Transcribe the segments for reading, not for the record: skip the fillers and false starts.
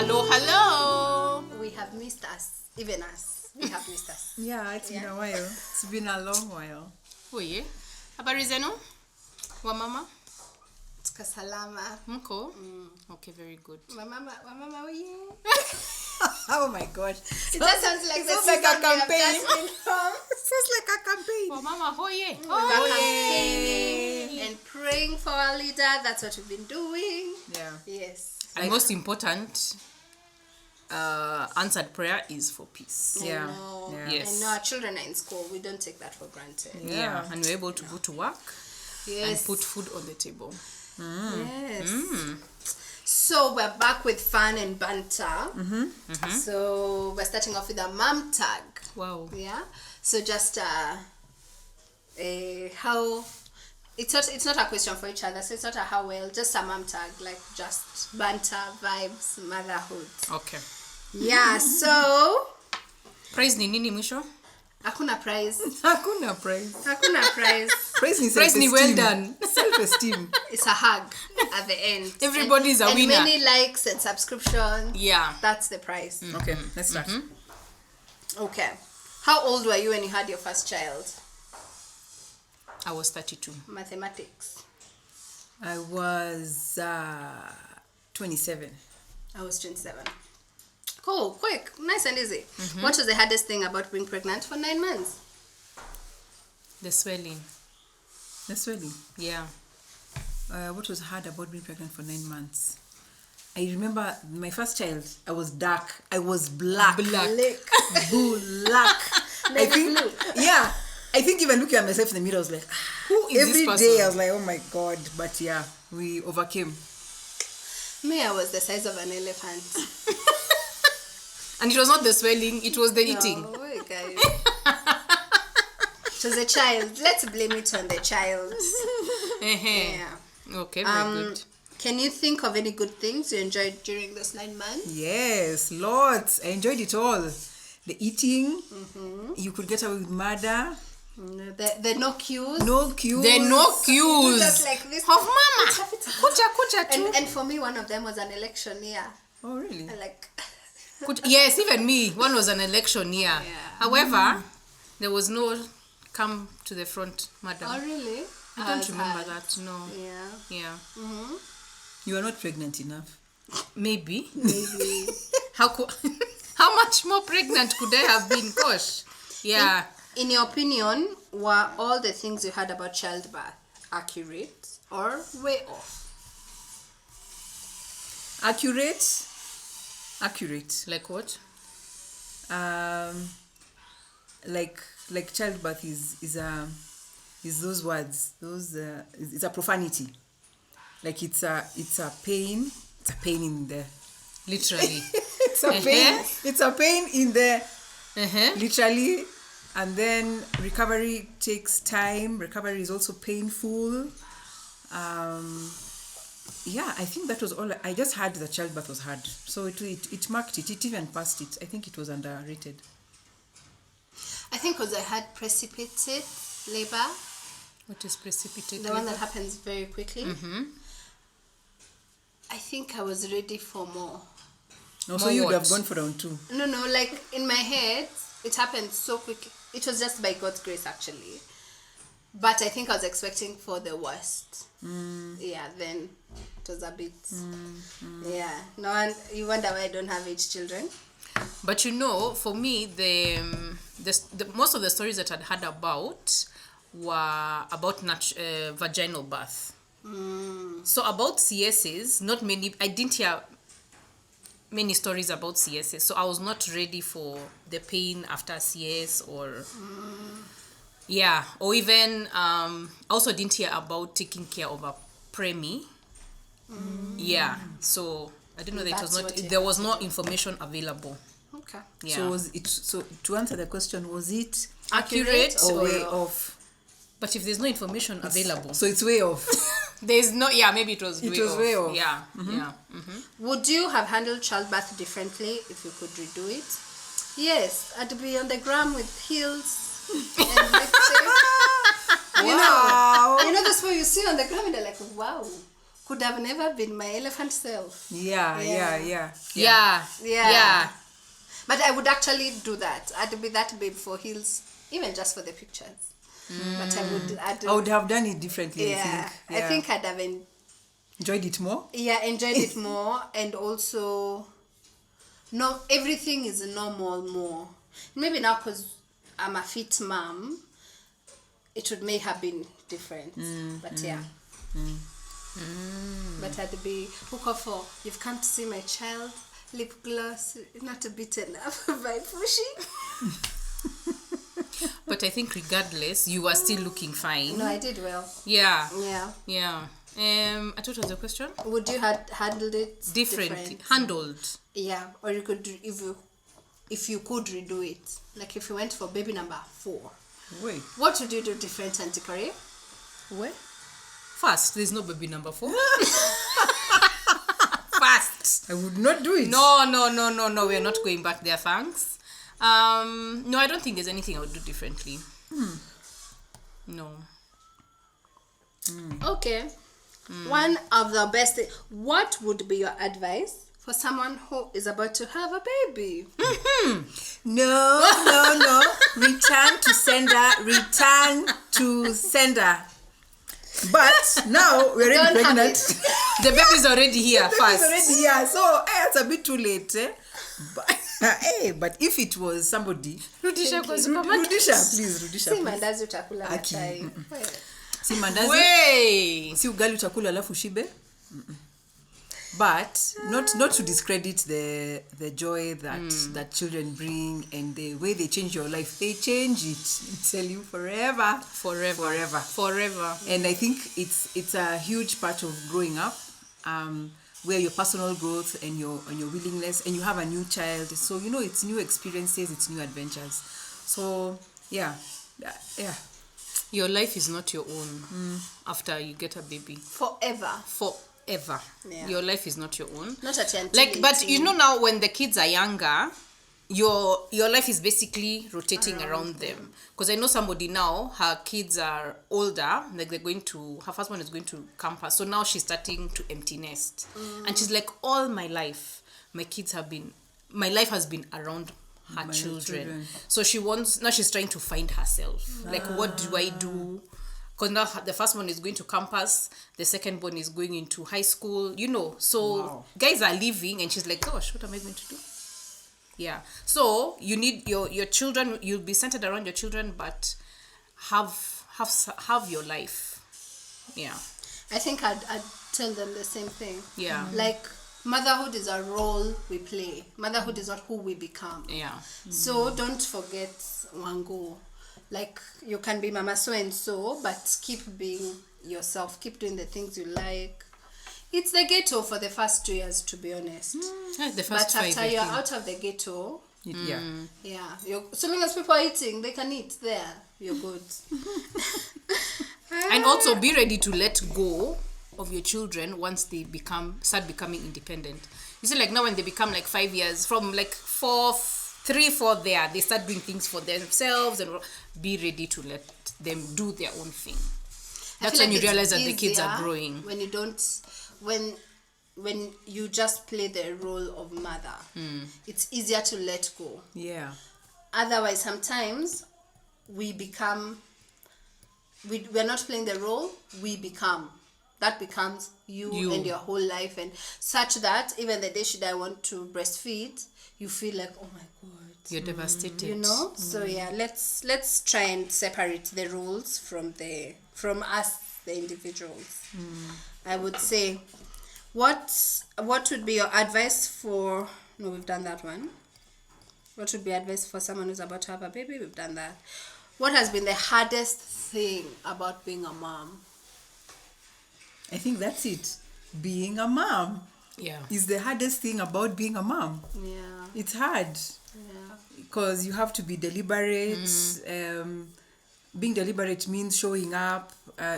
Hello. We have missed us. Even us. We have missed us. Yeah, it's been a while. It's been a long while. Oye. Habari zenu? Wa mama? Tuko salama. Mko? Okay, very good. Wa mama, oye. Oh my God. It just sounds like Sounds like a campaign. Sounds like a campaign. Wa mama hoye. We're campaigning and praying for our leader. That's what we've been doing. Yeah. Yes. And most important, answered prayer is for peace. Yeah. I know. Yeah. Yes. I know our children are in school. We don't take that for granted. Yeah. And we're able to go to work Yes. and put food on the table. Yes. So we're back with fun and banter. So we're starting off with a mom tag. Wow. Yeah. So just how it's not a question for each other. So it's not a how well, just a mom tag, like just banter, vibes, motherhood. Okay. Yeah. So Praise ni nini mwisho? hakuna prize. Hakuna praise. Hakuna prize. Praise ni Praise ni well done. Self-esteem. It's a hug at the end. Everybody's a and winner. many likes and subscriptions. Yeah. That's the prize. Okay, let's start. Okay. How old were you when you had your first child? I was 32. Mathematics. I was 27. I was 27. Cool, quick, nice and easy. What was the hardest thing about being pregnant for 9 months? The swelling. That's really. Yeah. What was hard about being pregnant for 9 months? I remember my first child. I was dark. I was black. Black. Black. I think. Yeah. I think even looking at myself in the mirror, I was like, Who is every this person? day I was like, oh my God. But yeah, we overcame. Me, I was the size of an elephant. And it was not the swelling, it was the eating. Oh, guys. It was a child. Let's blame it on the child. Yeah. Okay, very good. Can you think of any good things you enjoyed during those 9 months? Yes, lots. I enjoyed it all. The eating. You could get away with murder. The no cues. No queues. There are no You cues. just like this. Of mama. Kucha too. And for me, one of them was an election year. Oh, really? I like. Yes, even me. One was an election year. Yeah. However, there was no come to the front, madam. Oh, really? I don't remember that. No. Yeah. Yeah. You are not pregnant enough. Maybe. Maybe. How much more pregnant could I have been? Gosh. Yeah. In your opinion, were all the things you heard about childbirth accurate or way off? Accurate. Like what? Like childbirth is those words. It's a profanity. Like it's a pain. It's a pain in the. Literally. It's a pain. It's a pain in the. Literally, and then recovery takes time. Recovery is also painful. Yeah, I think that was all. I just heard that childbirth was hard, so it marked it. It even passed it. I think it was underrated. I think because I had precipitated labor, What is precipitate? the one that happens very quickly. I think I was ready for more. No, so More you would have what? gone for round 2. No, like in my head, it happened so quick. It was just by God's grace, actually. But I think I was expecting for the worst. Yeah, then it was a bit. Yeah, no, and you wonder why I don't have 8 children. But you know, for me, the most of the stories that I'd heard about were about vaginal birth. So about CSs, not many. I didn't hear many stories about CSs, so I was not ready for the pain after CS or or even also didn't hear about taking care of a preemie. So I didn't know that it was not. There was no information available. Okay. Yeah. So was it? So to answer the question, was it Accurate or or way off? But if there's no information available, So it's way off. there's no. Yeah, maybe it was. It was way off. Yeah. Yeah. Would you have handled childbirth differently if you could redo it? Yes, I'd be on the gram with heels and lipstick. You know those people you see on the gram and they're like, wow. could have never been my elephant self. Yeah. But I would actually do that. I'd be that babe for heels, even just for the pictures. But I would have done it differently. Yeah, I think I'd have enjoyed it more. Yeah, enjoyed it more, and also, no, everything is normal more. Maybe now because I'm a fit mom, it would may have been different. But yeah. But I'd be hook up for, you can't see my child, lip gloss, not a bit enough by pushing. But I think regardless, you are still looking fine. No, I did well. Yeah. Yeah. I thought it was a question. Would you have handled it Differently. Handled. Yeah, or you could, if you could redo it. Like if you went for baby number 4. Wait. What would you do different, Auntie Corey? Where? First, there's no baby number 4. First. I would not do it. No. We're not going back there, thanks. No, I don't think there's anything I would do differently. No. Okay. One of the best. What would be your advice for someone who is about to have a baby? No. Return to sender. But now we're Don't already have pregnant. The baby's already here first. Already here, so it's a bit too late. But if it was somebody, Rudisha kwa supermarket. Rudisha, Si please. mandazi utakula na chai. Si mandazi. Way. Si ugali utakula alafu shibe. But not to discredit the joy that children bring and the way they change your life. They change it. I tell you, forever. And I think it's a huge part of growing up, where your personal growth and your willingness, and you have a new child. So it's new experiences, it's new adventures. So yeah. Your life is not your own after you get a baby. Forever. Yeah. Your life is not your own. Not at until like, but 18. now when the kids are younger, your life is basically rotating around them. Because I know somebody now, her kids are older, like her first one is going to campus, so now she's starting to empty nest. And she's like, all my life, my life has been around her children. So now she's trying to find herself. Like, what do I do? Because now the first one is going to campus, the second one is going into high school, So guys are leaving, and she's like, gosh, what am I going to do? Yeah. So you need your children, you'll be centered around your children, but have your life. Yeah. I think I'd tell them the same thing. Yeah. Like, motherhood is a role we play. Motherhood is not who we become. Yeah. So don't forget Wango. Like, you can be mama so and so, but keep being yourself. Keep doing the things you like. It's the ghetto for the first 2 years, to be honest. The first But 5, after I you're think. out of the ghetto, Yeah. so long as people are eating, they can eat there. You're good. And also be ready to let go of your children once they start becoming independent. You see, like now when they become like 5 years, from like 3, 4 there, they start doing things for themselves, and be ready to let them do their own thing. That's when you realize that the kids are growing. When you don't, when you just play the role of mother, it's easier to let go. Yeah. Otherwise, sometimes we're not playing the role, we become. That becomes you and your whole life, and such that even the day should I want to breastfeed, you feel like, oh my God. You're devastated. So yeah, let's try and separate the roles from us, the individuals. I would say, what would be your advice for? No, we've done that one. What would be advice for someone who's about to have a baby? We've done that. What has been the hardest thing about being a mom? I think that's it. Being a mom. Yeah. Is the hardest thing about being a mom. Yeah. It's hard. Yeah. Because you have to be deliberate. Being deliberate means showing up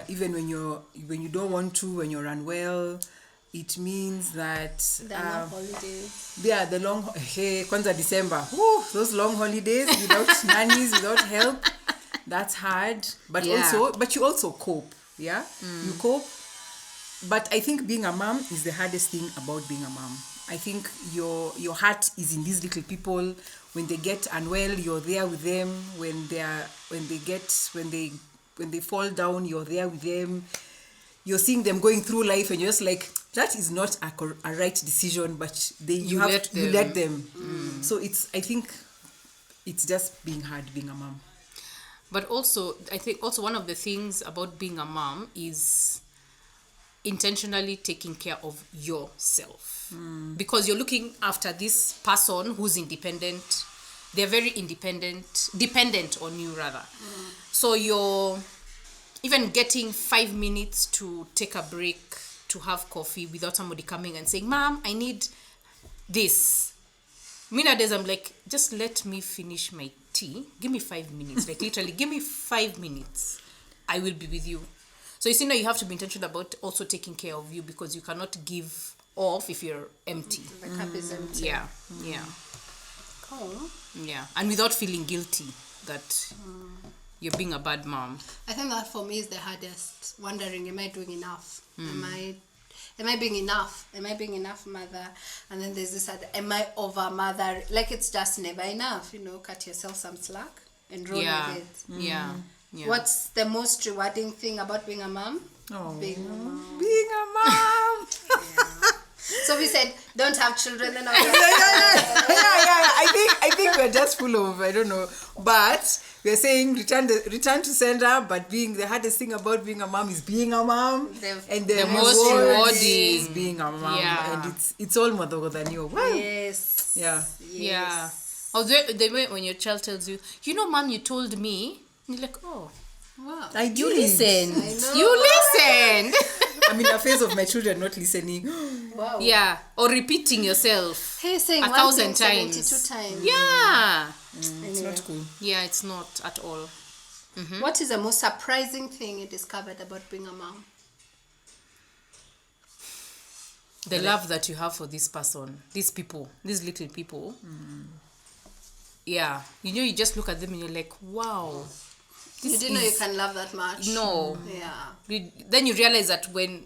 even when you don't want to, when you're unwell. It means that There are no holidays. yeah, the long Kwanzaa December. Those long holidays without nannies, without help. That's hard. But Yeah. you also cope. Yeah? You cope. but I think being a mom is the hardest thing about being a mom. I think your heart is in these little people. When they get unwell, you're there with them. When they fall down, you're there with them. You're seeing them going through life, and you're just like, that is not a right decision, but you let them. So I think it's just being hard being a mom. But also, I think also one of the things about being a mom is intentionally taking care of yourself. Because you're looking after this person who's independent. They're very dependent on you rather. So you're even getting 5 minutes to take a break, to have coffee without somebody coming and saying, Mom, I need this. Nowadays I'm like, just let me finish my tea. Give me 5 minutes. Like literally, give me 5 minutes. I will be with you. So you see now you have to be intentional about also taking care of you, because you cannot give off if you're empty. The cup is empty. Yeah. Cool. Yeah. And without feeling guilty that you're being a bad mom. I think that for me is the hardest. Wondering, am I doing enough? Am I being enough? Am I being enough mother? And then there's this am I over mother? Like it's just never enough. Cut yourself some slack and roll with it. Yeah. What's the most rewarding thing about being a mom? Being a mom. So we said, don't have children and all Yeah. I think we're just full of, I don't know. But we're saying return to sender, but the hardest thing about being a mom is being a mom. And the most rewarding is being a mom. Yeah. And it's all more than you. Wow. Yes. Yeah. Or the way when your child tells you, Mom, you told me. And you're like, oh. Wow. You listened. I know. You listened. I'm in a phase of my children not listening. Wow. Yeah. Or repeating yourself. Hey, saying 1,000 times. 72 times. Yeah. It's not cool. Yeah, it's not at all. What is the most surprising thing you discovered about being a mom? The love that you have for this person, these people, these little people. Yeah. You just look at them and you're like, wow. You didn't know you can love that much. No. Yeah. Then you realize that when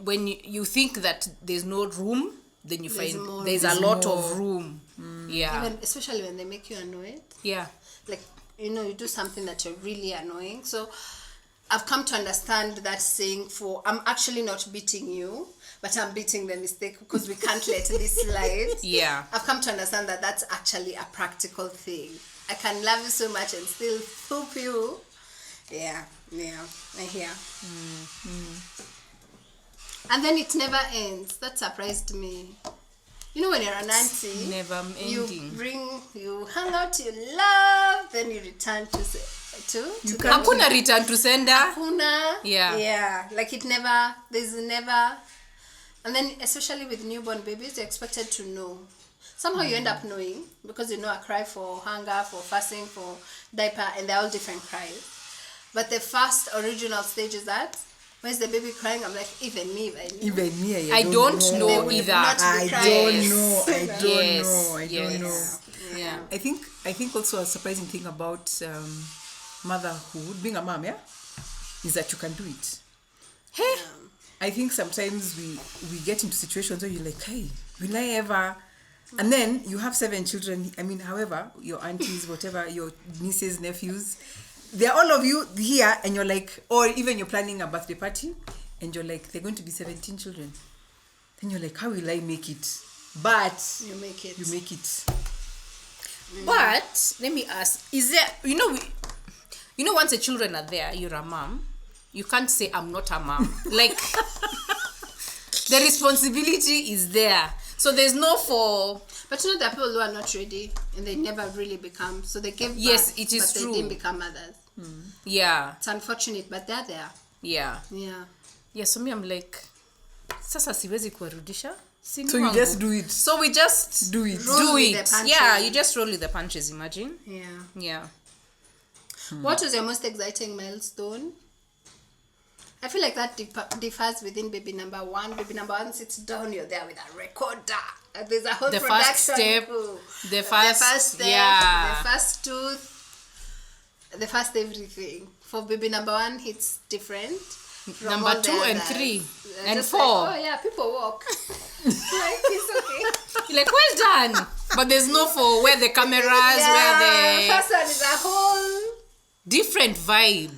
you think that there's no room, then you find there's a lot of room. Yeah. Especially when they make you annoyed. Yeah. Like, you do something that you're really annoying. So I've come to understand that saying I'm actually not beating you, but I'm beating the mistake because we can't let this slide. Yeah. I've come to understand that that's actually a practical thing. I can love you so much and still poop you. Yeah, I hear. And then it never ends. That surprised me. When you're an auntie, Never ending. you hang out, you love, then you return to Hakuna return to sender. Hakuna. Yeah. Like there's never, and then especially with newborn babies, you're expected to know. Somehow you end up knowing, because a cry for hunger, for fasting, for diaper, and they're all different cries. But the first original stage is that, where's the baby crying? I'm like, even me. I don't know either. I don't know. Yeah. I think also a surprising thing about motherhood, being a mom, is that you can do it. Hey. I think sometimes we get into situations where you're like, hey, will I ever? And then you have 7 children. However, your aunties, whatever, your nieces, nephews, they're all of you here, and you're like, or even you're planning a birthday party, and you're like, they're going to be 17 children. Then you're like, how will I make it? But you make it. But let me ask, is there, once the children are there, you're a mom, you can't say I'm not a mom. Like, the responsibility is there. So there's no for... But there are people who are not ready and they never really become. So they give birth, yes, it is but true. They didn't become mothers. Yeah. It's unfortunate, but they're there. Yeah. Yeah. So me, I'm like, sasa siwezi kuwarudisha. So you just do it. So we just do it. Do it. Yeah, you just roll with the punches, imagine. Yeah. What was your most exciting milestone? I feel like that differs within baby number 1. Baby number 1 sits down, you're there with a recorder. There's a whole production. The first step, the first tooth, the first everything. For baby number 1, it's different. from Number all the 2 and others. 3 They're and just 4. like, oh yeah, people walk. Like, it's okay. You're like, well done. But there's no for where the cameras, where the first one is a whole different vibe.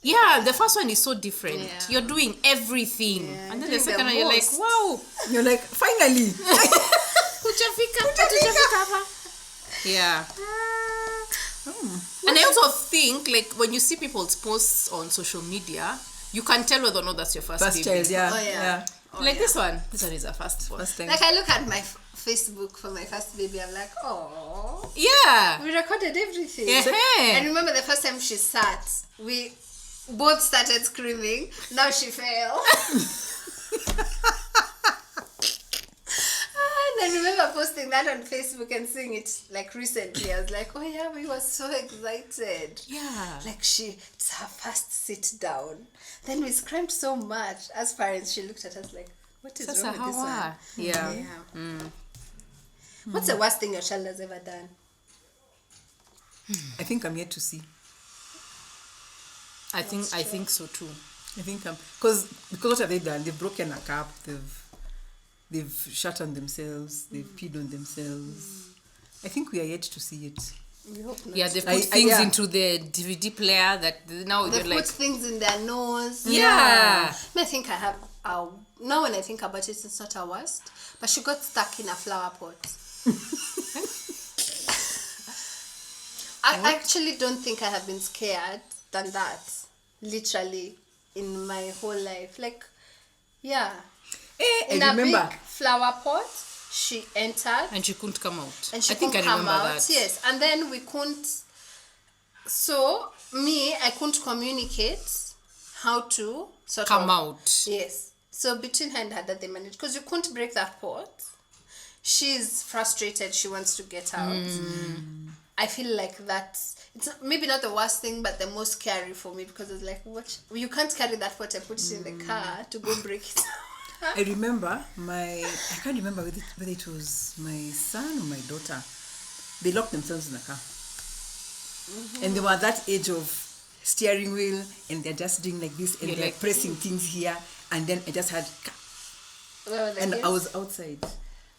Yeah, the first one is so different. Yeah. You're doing everything. Yeah, And then doing the second the one, you're like, most. wow. You're like, finally. Yeah. And I also think, like, when you see people's posts on social media, you can tell whether or not that's your first First baby. child, yeah. Oh, yeah. Like this one is a first one. First time. like I look at my Facebook for my first baby, I'm like, oh, Yeah. we recorded everything. Yeah. And remember the first time she sat, we both started screaming. Now she fell. And I remember posting that on Facebook and seeing it like recently. I was like, oh yeah, we were so excited. Yeah. Like it's her first sit down. Then we screamed so much. As parents, she looked at us like, what is That's wrong with this one? Yeah. Yeah. What's the worst thing your child has ever done? I think I'm yet to see. I think so too. I think because what have they done? They've broken a cup. They've shut on themselves. They've peed on themselves. I think we are yet to see it. We hope not. Yeah, they put things yeah. into the DVD player that now They you're put like, things in their nose. yeah. I think I have now when I think about it, it's not our worst. But she got stuck in a flower pot. I actually don't think I have been scared than that. Literally in my whole life. Like, yeah. In I a remember. big flower pot, she entered. And she couldn't come out. And she I think I couldn't come remember out. that. Yes. And then we couldn't. So, I couldn't communicate how to sort Come of out. Yes. So between her and her dad, they managed because you couldn't break that pot. She's frustrated. She wants to get out. I feel like that's maybe not the worst thing, but the most scary for me because it's like, what? You can't carry that pot and put it in the car to go break it. I remember I can't remember whether it was my son or my daughter. They locked themselves in the car. And they were at that age of steering wheel and they're just doing like this and You're they're like, pressing things here and then I just had Where were the and kids? I was outside.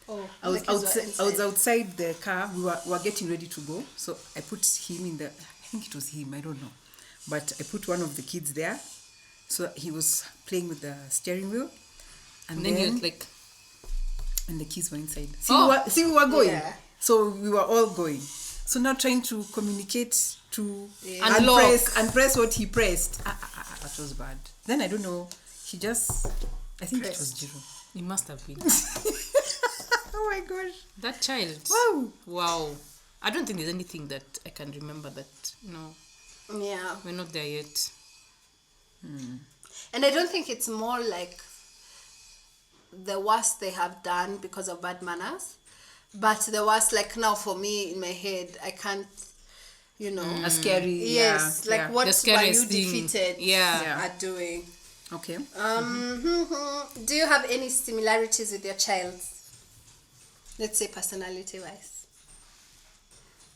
Oh, I was the kids were outside. I inside. was outside the car. We were getting ready to go. So I put him in the. I think it was him. I don't know, but I put one of the kids there. So he was playing with the steering wheel, And then you're like, and the kids were inside. Oh. We were going. Yeah. So we were all going. So now trying to communicate to Unlock. unpress what he pressed. That was bad. Then I don't know. He just. I think it was Jiro. it must have been. Oh my gosh. That child. Wow. I don't think there's anything that I can remember that, no, Yeah. we're not there yet. And I don't think it's more like the worst they have done because of bad manners, but the worst, like now for me in my head, I can't, A scary. yes, yeah, like yeah. what The were scariest you thing. defeated Yeah. at doing? Okay. Do you have any similarities with your child? Let's say personality-wise.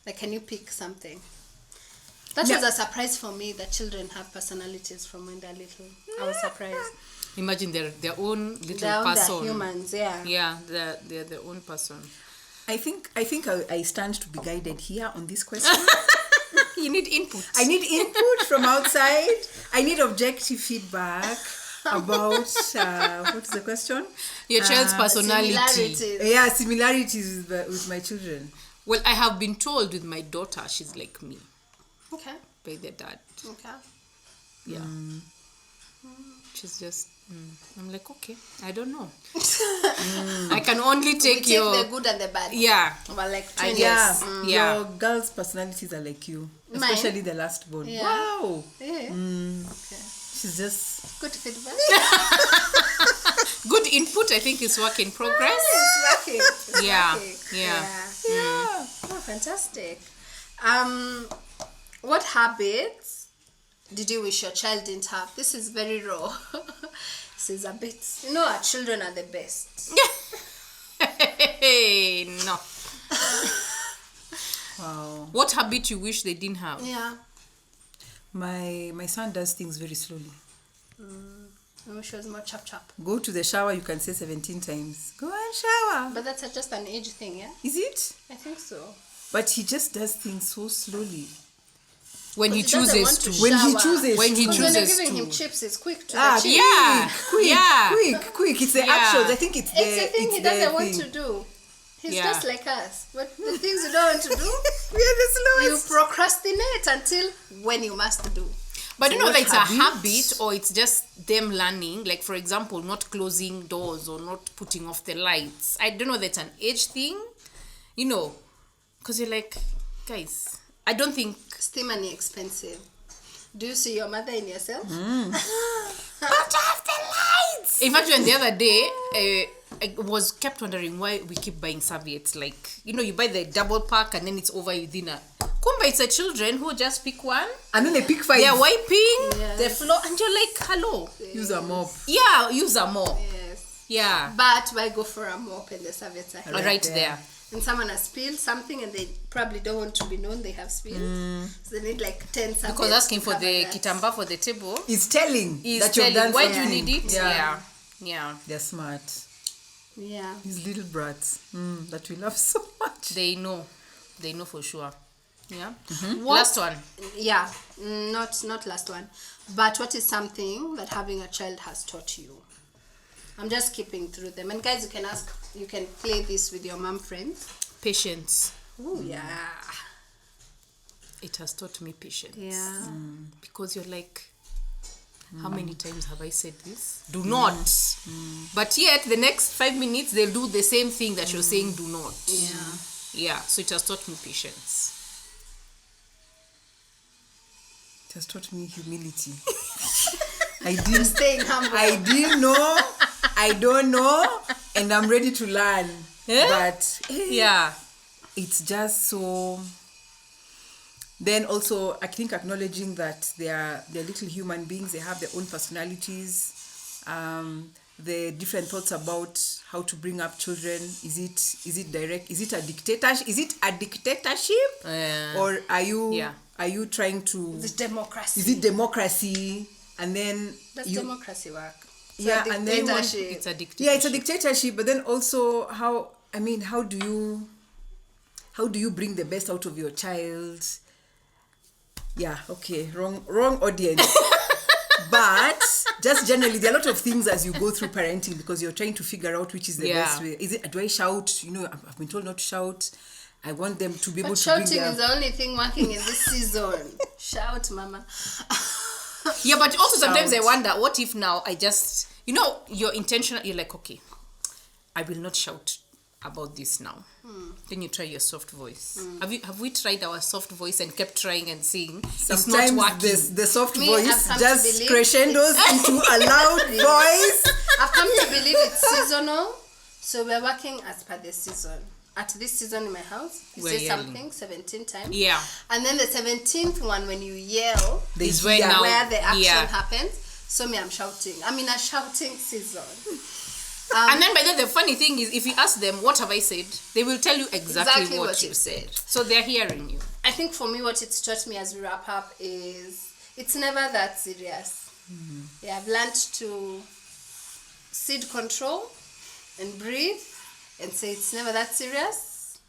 Like, can you pick something? That was a surprise for me that children have personalities from when they're little. I was surprised. Imagine their own little They're person. humans, yeah. Yeah, they're their own person. I think I stand to be guided here on this question. You need input. I need input from outside. I need objective feedback about what is the question? Your child's personality. Similarities. Yeah, similarities with my children. Well, I have been told with my daughter, she's like me Okay. by their dad. Okay. Yeah. She's just, I'm like, okay, I don't know. I can only We take take your, the good and the bad. yeah. But like Yeah, twins. Yeah. Your girls' personalities are like you, Mine? especially the last born. Yeah. Wow, Yeah. Okay. she's just Good feedback. Good input, I think, is work in progress. It's working. It's Yeah. working. Yeah. Oh, fantastic. What habits did you wish your child didn't have? This is very raw. This is a bit. Our children are the best. No. wow. What habit you wish they didn't have? Yeah. My son does things very slowly. I wish it was more chop. Go to the shower, you can say 17 times. Go and shower. But that's just an age thing, yeah? Is it? I think so. But he just does things so slowly. When he Because he doesn't chooses want to. to When he shower. chooses When he to. Because when you're chooses giving to. him chips, it's quick to Ah, the chips. Yeah. quick. It's the Yeah. actions. I think it's the It's the thing he the doesn't want thing. to do. He's Yeah. just like us. But the things you don't want to do, We are the you slowest. procrastinate until when you must do. But I don't know What whether it's a habit? habit or it's just them learning. Like, for example, not closing doors or not putting off the lights. I don't know whether it's an age thing. You know, because you're like, guys, I don't think... Steam money expensive. Do you see your mother in yourself? Put off the lights. In fact, the other day, I was kept wondering why we keep buying serviettes. Like, you know, you buy the double pack and then it's over within a... Kumba, it's the children who just pick one. And then they pick 5. They're wiping Yes. the floor and you're like, hello. Use a mop. Yeah, use a mop. Yes. Yeah. But why go for a mop and the serviettes are here? Right there. there. And someone has spilled something and they probably don't want to be known they have spilled. So they need like 10 serviettes. Because asking to for cover the that. kitamba for the table It's telling is that you've telling done why do something. you need it? Yeah. Yeah. They're smart. Yeah. These little brats that we love so much. They know for sure. Yeah. What- Last one. Yeah. Not last one. But what is something that having a child has taught you? I'm just skipping through them. And guys, you can play this with your mom friends. Patience. Oh yeah. It has taught me patience. Yeah. Because you're like, how many times have I said this? Do not. But yet, the next 5 minutes, they'll do the same thing that you're saying, do not. Yeah. Yeah, so it has taught me patience. It has taught me humility. I didn't Staying humble. I didn't know. I don't know. And I'm ready to learn. Yeah? But Yeah. it's just so... Then also, I think acknowledging that they're little human beings, they have their own personalities, the different thoughts about how to bring up children. Is it direct? Is it a dictatorship? Or are you trying to? It's democracy. Is it democracy? And then Does democracy work? Yeah, and then dictatorship. It's a dictatorship. yeah, it's a dictatorship. But then also, how do you bring the best out of your child? Yeah, okay, wrong audience. But just generally, there are a lot of things as you go through parenting because you're trying to figure out which is the best way. Do I shout? You know, I've been told not to shout. I want them to be able But to bring shouting their... is the only thing working in this season. Shout, mama. Yeah, but also sometimes I Shout. wonder, what if now I just, you know, you're intentional, you're like, okay, I will not shout about this now. Then you try your soft voice. Have we tried our soft voice and kept trying and seeing? It's not Sometimes working. the soft Me, I've voice come to just believe crescendos into a loud voice. I've come to believe it's seasonal. So we're working as per the season. At this season in my house, you We're say yelling. something 17 times. Yeah. And then the 17th one, when you yell, Is They when hear now- where the action yeah. happens. So me, I'm shouting. I'm in a shouting season. And then by the way, the funny thing is, if you ask them, what have I said? They will tell you exactly what you you've said. So they're hearing you. I think for me, what it's taught me as we wrap up is it's never that serious. Yeah, I've learned to seed control and breathe and say it's never that serious.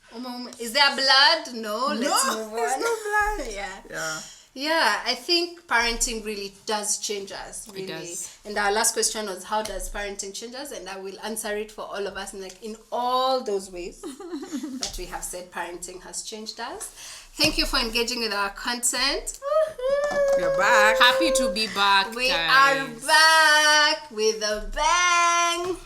Is there blood? No, let's move on. there's no blood. Yeah. Yeah, I think parenting really does change us. Really. It does. And our last question was, how does parenting change us? And I will answer it for all of us in all those ways that we have said parenting has changed us. Thank you for engaging with our content. We're back. Happy to be back. We guys. are back with a bang.